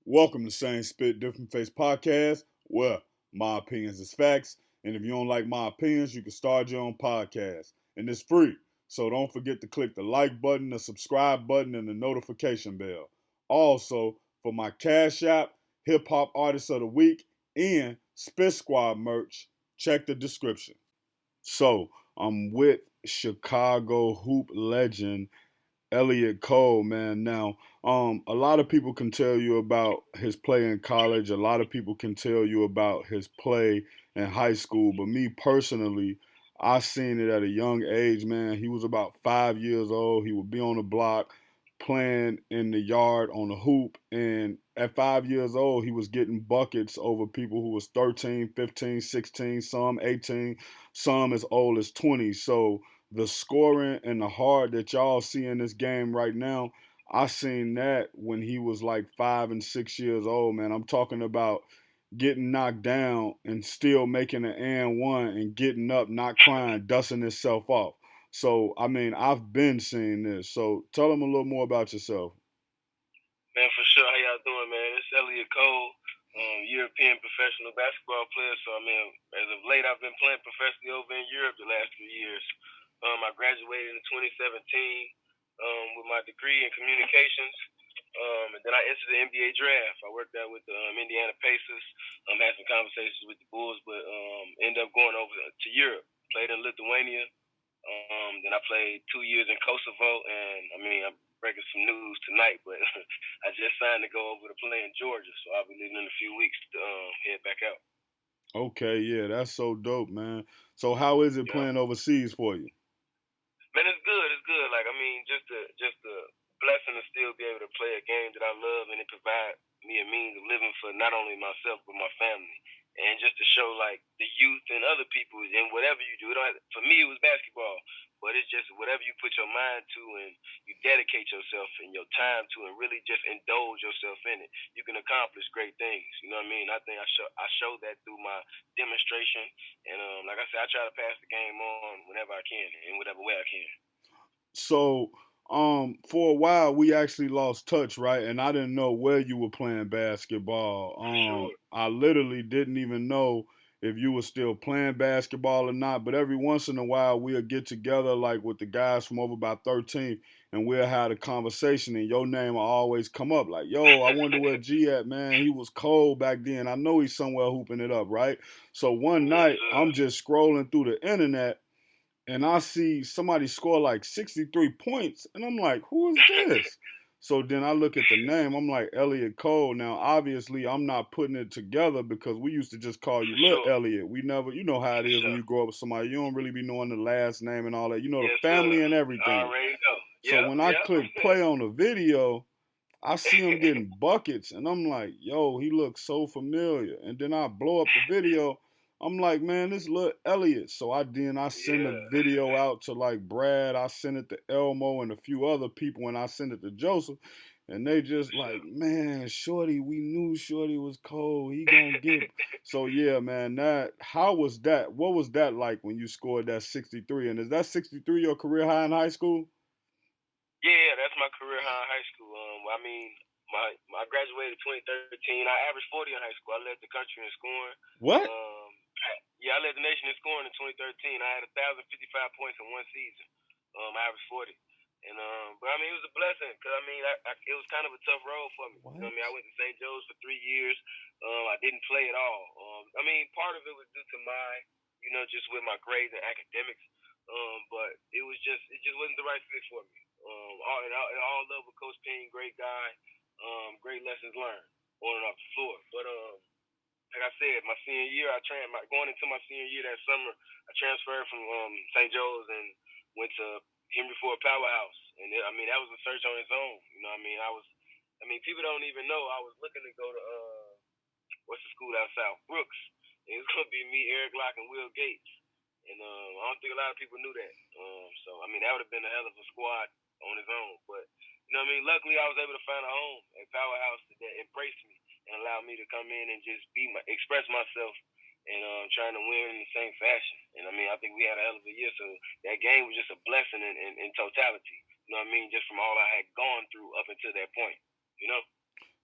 Welcome to Same Spit Different Face Podcast, where my opinions is facts. And if you don't like my opinions, you can start your own podcast. And it's free. So don't forget to click the like button, the subscribe button, and the notification bell. Also, for my Cash App, Hip Hop Artist of the Week, and Spit Squad merch, check the description. So I'm with Chicago hoop legend Elliott Cole, man. Now, a lot of people can tell you about his play in college. A lot of people can tell you about his play in high school. But me personally, I seen it at a young age, man. He was about 5 years old. He would be on the block playing in the yard on the hoop. And at 5 years old, he was getting buckets over people who was 13, 15, 16, some 18, some as old as 20. So the scoring and the heart that y'all see in this game right now, I seen that when he was like 5 and 6 years old, man. I'm talking about getting knocked down and still making an and one and getting up, not crying, dusting himself off. So, I mean, I've been seeing this. So, tell them a little more about yourself. Man, for sure. How y'all doing, man? It's Elliott Cole, European professional basketball player. So, I mean, as of late, I've been playing professionally over in Europe the last few years. I graduated in 2017 with my degree in communications. And then I entered the NBA draft. I worked out with the Indiana Pacers. Had some conversations with the Bulls, but ended up going over to Europe. Played in Lithuania. Then I played 2 years in Kosovo, and I mean, I'm breaking some news tonight, but I just signed to go over to play in Georgia, so I'll be leaving in a few weeks to head back out. Okay, yeah, that's so dope, man. So, how is it Yeah, playing overseas for you? man, it's good. It's good. Like I mean, just a blessing to still be able to play a game that I love, and it provide me a means of living for not only myself but my family, and just to show like the youth and other people and whatever you do. It don't have, for me, it was basketball, but it's just whatever you put your mind to and you dedicate yourself and your time to, and really just indulge yourself in it, you can accomplish great things. You know what I mean? I think I showed that through my demonstration, and like I said, I try to pass the game on whenever I can in whatever way I can. So, for a while we actually lost touch, right? And I didn't know where you were playing basketball. For sure. I literally didn't even know if you were still playing basketball or not. But every once in a while we'll get together like with the guys from over by 13th and we'll have a conversation and your name will always come up like, yo, I wonder where G at, man. He was cold back then. I know he's somewhere hooping it up, right? So one Yes, night sir. I'm just scrolling through the internet and I see somebody score like 63 points, and I'm like, who is this? So then I look at the name, I'm like, Elliott Cole. Now, obviously, I'm not putting it together because we used to just call you For Lil sure. Elliott. We never, you know how it For is when sure. you grow up with somebody, you don't really be knowing the last name and all that. You know the Yes, sir. family and I everything. already know. So Yep, when I yep. click play on the video, I see him getting buckets, and I'm like, yo, he looks so familiar. And then I blow up the video. I'm like, man, this look Elliott. So I send the Yeah. video out to like Brad. I send it to Elmo and a few other people, and I send it to Joseph. And they just For like, sure. man, Shorty, we knew Shorty was cold. He gonna get. So yeah, man, that how was that? What was that like when you scored that 63? And is that 63 your career high in high school? Yeah, that's my career high in high school. I mean, I graduated 2013. I averaged 40 in high school. I led the country in scoring. What? Um, yeah, I led the nation in scoring in 2013. I had 1,055 points in one season. I averaged 40. And but I mean, it was a blessing because I mean, it was kind of a tough road for me. You know what I mean? I What? went to St. Joe's for 3 years. I didn't play at all. I mean, part of it was due to just with my grades and academics. But it just wasn't the right fit for me. All love with Coach Payne, great guy. Great lessons learned on and off the floor. But like I said, my senior year, going into my senior year that summer, I transferred from St. Joe's and went to Henry Ford Powerhouse, and I mean that was a search on its own. You know, what I mean, people don't even know I was looking to go to what's the school out south, Brooks, and it was gonna be me, Eric Locke, and Will Gates, and I don't think a lot of people knew that. So I mean, that would have been a hell of a squad on its own, but you know what I mean. Luckily, I was able to find a home at Powerhouse that embraced me and allowed me to come in and just express myself and trying to win in the same fashion. And I mean, I think we had a hell of a year. So that game was just a blessing in totality. You know what I mean? Just from all I had gone through up until that point. You know?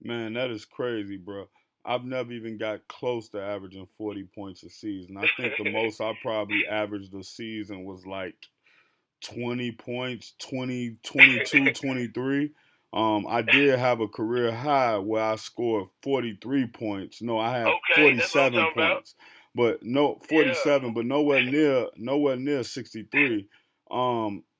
Man, that is crazy, bro. I've never even got close to averaging 40 points a season. I think the most I probably averaged a season was like 20 points, 20, 22, 23. I did have a career high where I scored 43 points. No, I had Okay, that's what I'm 47 talking about. points. But no, Yeah. 47, but nowhere near 63.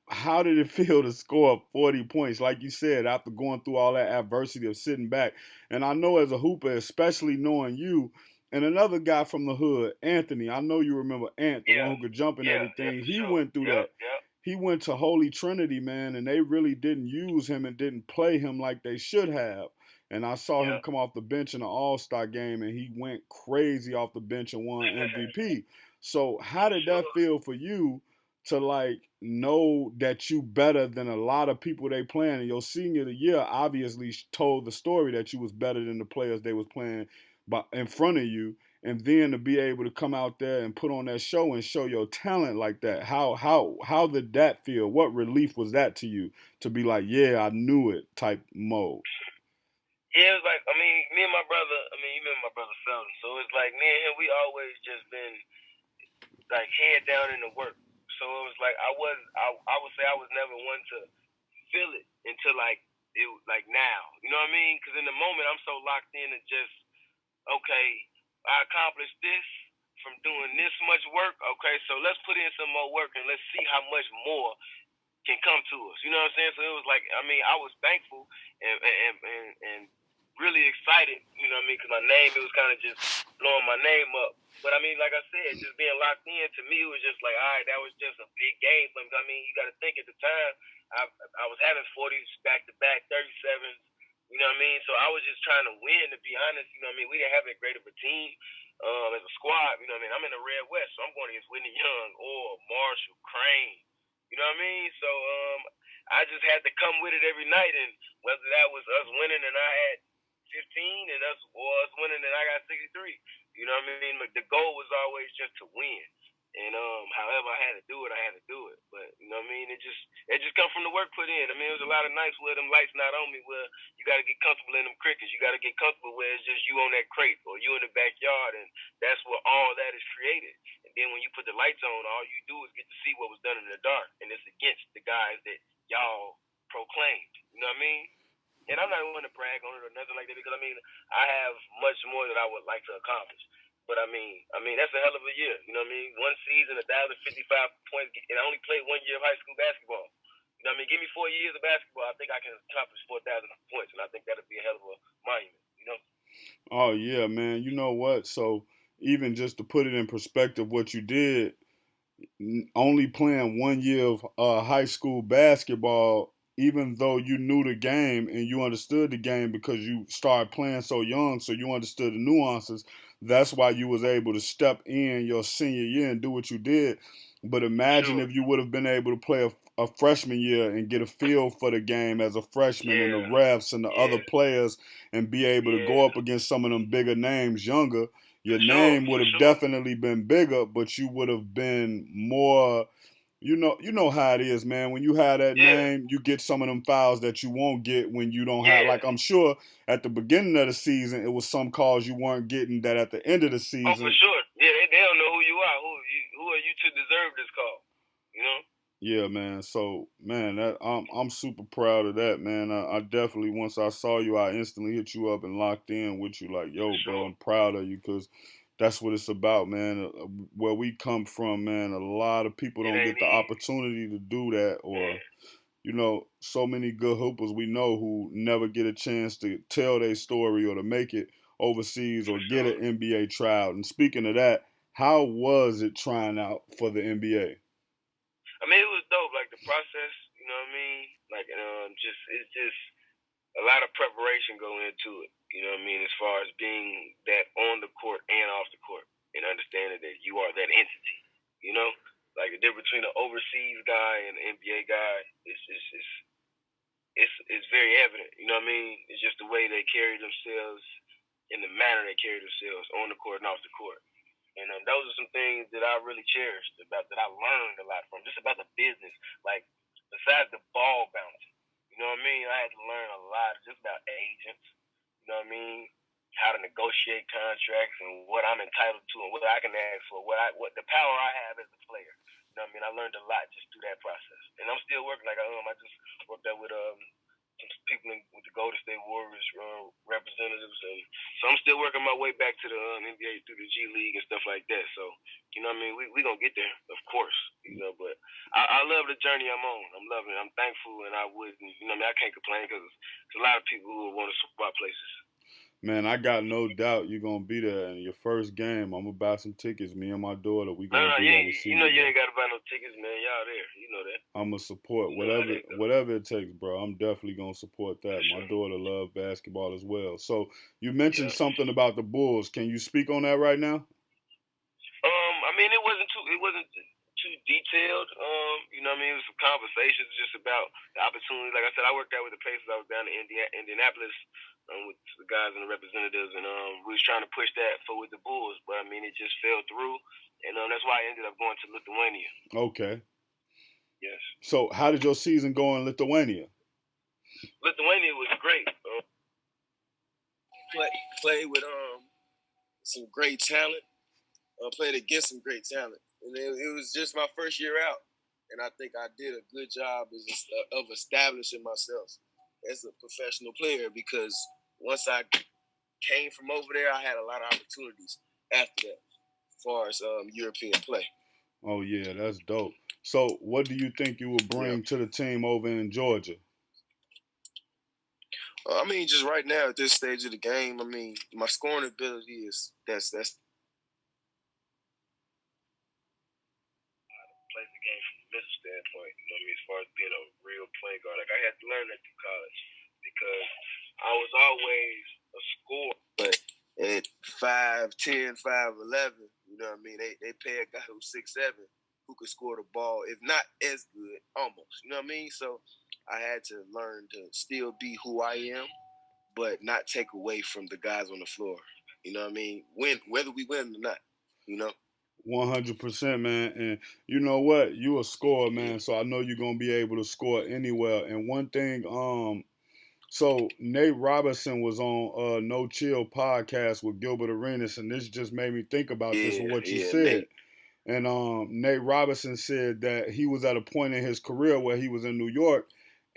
How did it feel to score 40 points? Like you said, after going through all that adversity of sitting back. And I know as a hooper, especially knowing you, and another guy from the hood, Anthony. I know you remember Ant, the one Yeah. who could jump and Yeah, everything. for He sure. went through Yep, that. yep. He went to Holy Trinity, man, and they really didn't use him and didn't play him like they should have. And I saw him Yep. come off the bench in an All Star game, and he went crazy off the bench and won MVP. So, how For did that sure. feel for you to like know that you better than a lot of people they playing? And your senior year obviously told the story that you was better than the players they was playing in front of you, and then to be able to come out there and put on that show and show your talent like that. How did that feel? What relief was that to you to be like, yeah, I knew it type mode? Yeah, it was like, I mean, me and my brother, I mean, you remember my brother Felton, so it's like me and him, we always just been like head down in the work. So it was like I would say I was never one to feel it until like it like now. You know what I mean? Because in the moment I'm so locked in and just okay, I accomplished this from doing this much work. Okay, so let's put in some more work and let's see how much more can come to us. You know what I'm saying? So it was like, I mean, I was thankful and really excited. You know what I mean? Because my name, it was kind of just blowing my name up. But I mean, like I said, just being locked in to me, it was just like, all right, that was just a big game for me. I mean, you got to think at the time, I was having 40s back to back, 37s. You know what I mean? So I was just trying to win, to be honest. You know what I mean? We didn't have that great of a team as a squad. You know what I mean? I'm in the Red West, so I'm going against Whitney Young or Marshall, Crane. You know what I mean? So I just had to come with it every night, and whether that was us winning and I had 15, and us winning and I got 63. You know what I mean? But the goal was always just to win. And however I had to do it, I had to do it. But you know what I mean? It just come from the work put in. I mean, it was a lot of nights where them lights not on me, where you got to get comfortable in them crickets. You got to get comfortable where it's just you on that crate or you in the backyard, and that's where all that is created. And then when you put the lights on, all you do is get to see what was done in the dark, and it's against the guys that y'all proclaimed. You know what I mean? And I'm not going to brag on it or nothing like that because I mean I have much more that I would like to accomplish. But I mean that's a hell of a year. You know what I mean? One season, 1,055 points, and I only played 1 year of high school basketball. You know what I mean? Give me 4 years of basketball, I think I can accomplish 4,000 points, and I think that'll be a hell of a monument. You know? Oh yeah, man. You know what? So even just to put it in perspective, what you did, only playing 1 year of high school basketball, even though you knew the game and you understood the game because you started playing so young, so you understood the nuances. That's why you was able to step in your senior year and do what you did. But For imagine sure. if you would have been able to play a freshman year and get a feel for the game as a freshman and the Yeah. refs and the other Yeah. players and be able to go Yeah. up against some of them bigger names younger. Your For sure. name would For have sure. definitely been bigger, but you would have been more. You know how it is, man. When you have that Yeah. name, you get some of them fouls that you won't get when you don't have. Yeah. Like I'm sure at the beginning of the season, it was some calls you weren't getting that at the end of the Oh, for season. sure. Yeah, they don't know who you are. Who are you to deserve this call? You know? Yeah, man. So, man, I'm super proud of that, man. I definitely once I saw you, I instantly hit you up and locked in with you. Like, For yo, bro, sure. I'm proud of you because that's what it's about, man. Where we come from, man, a lot of people It don't ain't get the easy. opportunity to do that, or Yeah. so many good hoopers we know who never get a chance to tell their story or to make it overseas or For get sure. an NBA tryout. And speaking of that, how was it trying out for the NBA? I mean, it was dope. Like the process, you know what I mean? Like, just it's just a lot of preparation go into it. You know what I mean? As far as being that on the court and off the court, and understanding that you are that entity. You know, like the difference between an overseas guy and an NBA guy is very evident. You know what I mean? It's just the way they carry themselves, in the manner they carry themselves on the court and off the court. And those are some things that I really cherished about, that I learned a lot from, just about the business. Like, besides the ball bouncing, you know what I mean? I had to learn a lot just about agents. You You know what I mean? How to negotiate contracts and what I'm entitled to and what I can ask for, what the power I have as a player. You know what I mean? I learned a lot just through that process, and I'm still working. Like I just worked out with some people with the Golden State Warriors representatives, and so I'm still working my way back to the NBA through the G League and stuff like that. So you know what I mean? We gonna get there, of course. You know, but I love the journey I'm on. I'm loving it. I'm thankful, and I wouldn't. You know what I mean? I can't complain because there's a lot of people who want to swap places. Man, I got no doubt you're gonna be there in your first game. I'm gonna buy some tickets. Me and my daughter, we gonna be there to see you. You ain't gotta buy no tickets, man. Y'all there. You know that. I'm gonna support whatever it takes, bro. I'm definitely gonna support that. Sure. My daughter loves basketball as well. So you mentioned something about the Bulls. Can you speak on that right now? I mean, it wasn't too detailed. You know what I mean? It was some conversations just about the opportunities. Like I said, I worked out with the Pacers. I was down in Indianapolis with the guys and the representatives, and we was trying to push that with the Bulls, but I mean, it just fell through, and that's why I ended up going to Lithuania. Okay. Yes. So how did your season go in Lithuania? Lithuania was great. Played with some great talent. Played against some great talent, and it was just my first year out, and I think I did a good job of establishing myself as a professional player, because once I came from over there, I had a lot of opportunities after that as far as European play. Oh, yeah, that's dope. So what do you think you will bring to the team over in Georgia? I mean, just right now at this stage of the game, I mean, my scoring ability is that's plays the game from a mental standpoint, you know what I mean, as far as being a real point guard. Like I had to learn that through college because I was always a scorer. But at 5'10", 5'11", you know what I mean, they pay a guy who's 6'7", who could score the ball, if not as good, almost. You know what I mean? So I had to learn to still be who I am, but not take away from the guys on the floor. You know what I mean? Whether we win or not, you know? 100%, man. And you know what? You a scorer, man, so I know you're going to be able to score anywhere. And one thing, so Nate Robinson was on No Chill podcast with Gilbert Arenas, and this just made me think about this and what you said. Nate. And Nate Robinson said that he was at a point in his career where he was in New York,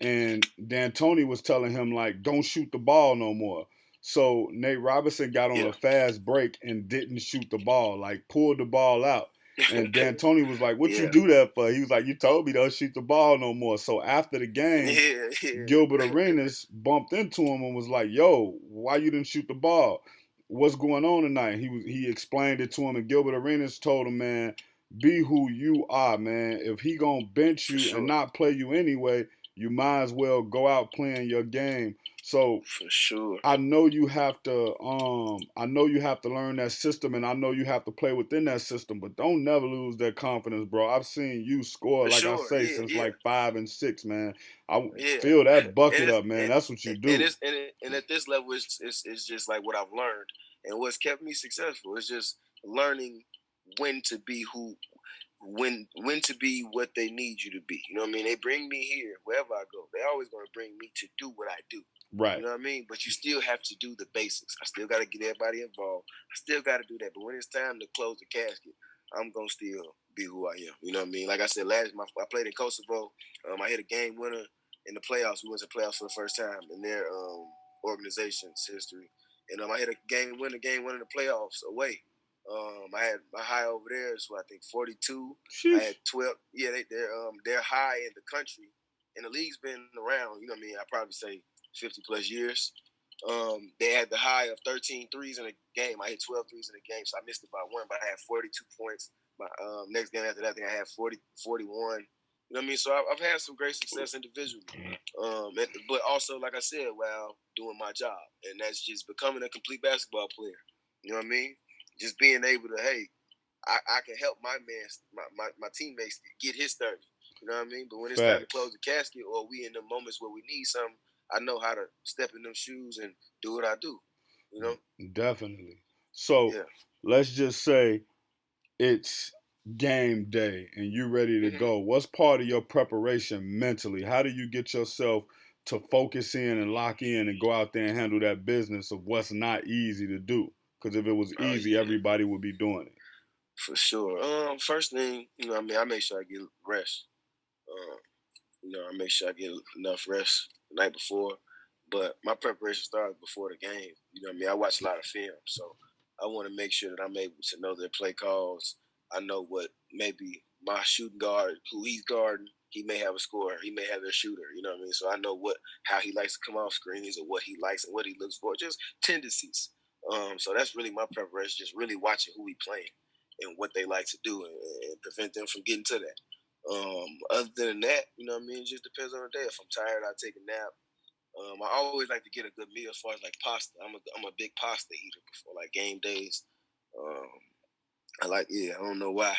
and D'Antoni was telling him, like, don't shoot the ball no more. So Nate Robinson got on a fast break and didn't shoot the ball, like pulled the ball out. And D'Antoni was like, what you do that for? He was like, you told me don't shoot the ball no more. So after the game, Gilbert Arenas bumped into him and was like, yo, why you didn't shoot the ball? What's going on tonight? He explained it to him, and Gilbert Arenas told him, man, be who you are, man. If he gonna bench you and not play you anyway, you might as well go out playing your game. So for sure, I know you have to learn that system, and I know you have to play within that system, but don't never lose that confidence, bro. I've seen you score, for like sure. I say, since like 5 and 6, man. I Yeah. fill that bucket up, man. That's what you do. And at this level, it's just like what I've learned, and what's kept me successful is just learning when to be when to be what they need you to be. You know what I mean? They bring me here wherever I go. They always going to bring me to do what I do. Right. You know what I mean? But you still have to do the basics. I still got to get everybody involved. I still got to do that. But when it's time to close the casket, I'm going to still be who I am. You know what I mean? Like I said, I played in Kosovo. I hit a game winner in the playoffs. We went to playoffs for the first time in their organization's history. And I hit a game winner in the playoffs away. I had my high over there, so I think 42. Sheesh. I had 12. Yeah, they're high in the country. And the league's been around, you know what I mean, I'd probably say 50 plus years. They had the high of 13 threes in a game. I hit 12 threes in a game, so I missed it by one, but I had 42 points. My next game after that, I think I had 41. You know what I mean? So I've had some great success individually. But also, like I said, while doing my job. And that's just becoming a complete basketball player. You know what I mean? Just being able to, hey, I can help my teammates get his 30. You know what I mean? But when it's time to close the casket, or we in the moments where we need something, I know how to step in them shoes and do what I do. You know? Definitely. So let's just say it's game day and you're ready to go. What's part of your preparation mentally? How do you get yourself to focus in and lock in and go out there and handle that business of what's not easy to do. Because if it was Oh easy, yeah, everybody would be doing it. for sure. First thing, I make sure I get rest. Um, I make sure I get enough rest the night before. But my preparation starts before the game. I watch a lot of film, so I want to make sure that I'm able to know their play calls. I know what maybe my shooting guard, who he's guarding, he may have a scorer, he may have their shooter. You know what I mean? So I know how he likes to come off screens or what he likes and what he looks for, just tendencies. So that's really my preparation, just really watching who he playing and what they like to do and prevent them from getting to that. Other than that, it just depends on the day. If I'm tired, I take a nap. I always like to get a good meal as far as like pasta. I'm a big pasta eater before like game days. Um, I don't know why,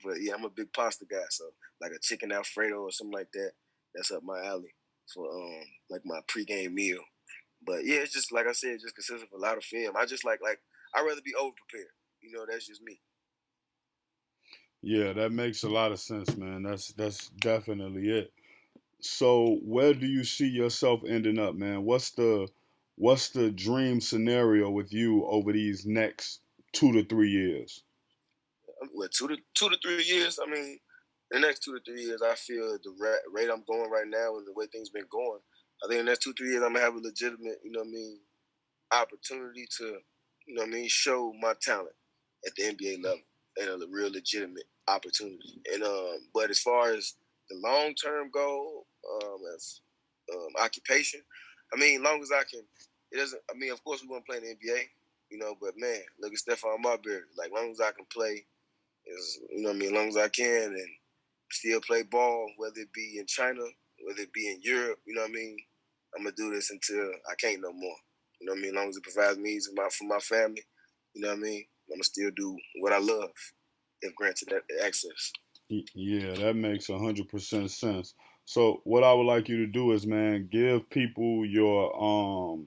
but yeah, I'm a big pasta guy. So like a chicken Alfredo or something like that, that's up my alley for like my pregame meal. But yeah, it's just like I said, it just consists of a lot of film. I just like I'd rather be over prepared. That's just me. Yeah, that makes a lot of sense, man. That's definitely it. So where do you see yourself ending up, man? What's the dream scenario with you over these next 2 to 3 years? What 2 to 3 years? I mean, the next 2 to 3 years, I feel the rate I'm going right now and the way things been going. I think in the next 2 3 years, I'm gonna have a legitimate, opportunity to, show my talent at the NBA level and a real legitimate opportunity. And but as far as the long term goal, as occupation, I mean, long as I can, it doesn't. I mean, of course, we want to play in the NBA, but man, look at Stephon Marbury. Like, long as I can play, as long as I can, and still play ball, whether it be in China, whether it be in Europe, I'm gonna do this until I can't no more. As long as it provides needs for my family, I'm gonna still do what I love if granted that access. Yeah, that makes 100% sense. So what I would like you to do is, man, give people your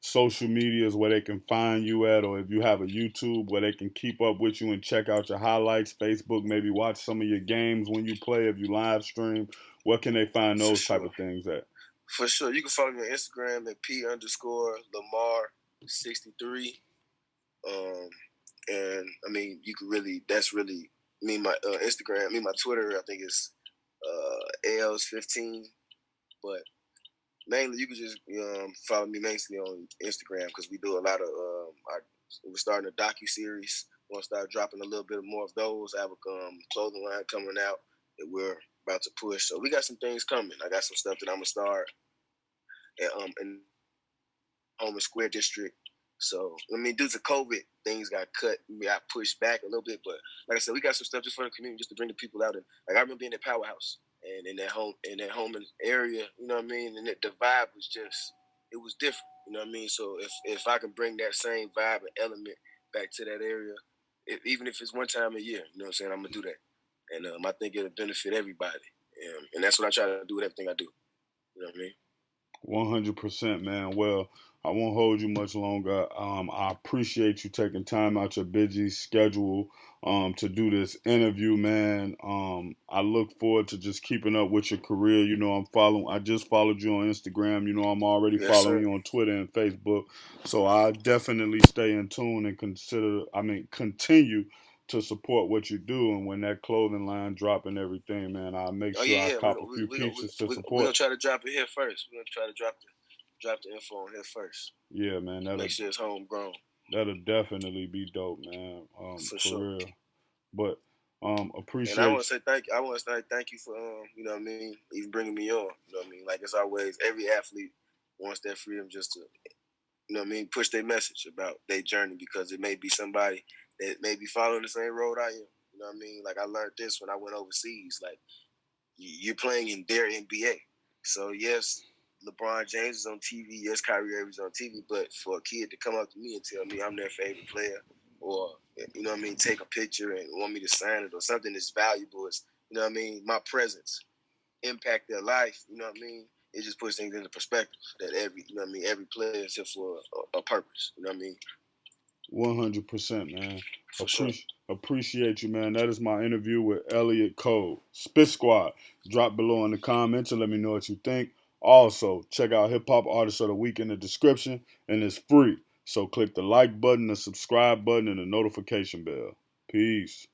social medias where they can find you at, or if you have a YouTube where they can keep up with you and check out your highlights, Facebook, maybe watch some of your games when you play, if you live stream. Where can they find For those type sure. of things at? For sure. You can follow me on Instagram at P_Lamar63. And I mean, you can really, that's really me, my Instagram, my Twitter, I think is ALs15. But mainly, you can just follow me mainly on Instagram because we do a lot of, we're starting a docu-series. We're going to start dropping a little bit more of those. I have a clothing line coming out that we're about to push. So we got some things coming. I got some stuff that I'm going to start in Homer Square District. So, due to COVID, things got cut. We got pushed back a little bit. But like I said, we got some stuff just for the community, just to bring the people out. And like, I remember being at Powerhouse and in that home area, and the vibe was just, it was different. So if I can bring that same vibe and element back to that area, even if it's one time a year, I'm gonna do that. And I think it'll benefit everybody. And that's what I try to do with everything I do. You know what I mean? 100%, man. Well, I won't hold you much longer. I appreciate you taking time out your busy schedule to do this interview, man. I look forward to just keeping up with your career. I just followed you on Instagram. I'm already Yes, following sir. you on Twitter and Facebook. So I definitely stay in tune and continue to support what you do. And when that clothing line drop and everything, man, I'll make Oh sure I yeah, yeah. cop a few pieces to We gonna support. try to drop it here first. We're gonna try to drop the info on here first. Yeah, man, Make sure it's homegrown. that'll definitely be dope, man. For For sure. real. But And I want appreciate to say thank you. I want to say thank you for even bringing me on. Like it's always every athlete wants that freedom just to push their message about their journey because it may be somebody that may be following the same road I am. Like I learned this when I went overseas. Like you're playing in their NBA. So yes, LeBron James is on TV. Yes, Kyrie Irving's on TV. But for a kid to come up to me and tell me I'm their favorite player, or take a picture and want me to sign it, or something that's valuable, is my presence impact their life. It just puts things into perspective that every player is here for a purpose. 100%, man. For sure. Appreciate you, man. That is my interview with Elliott Cole. Spit Squad. Drop below in the comments and let me know what you think. Also, check out Hip Hop Artist of the Week in the description, and it's free. So click the like button, the subscribe button, and the notification bell. Peace.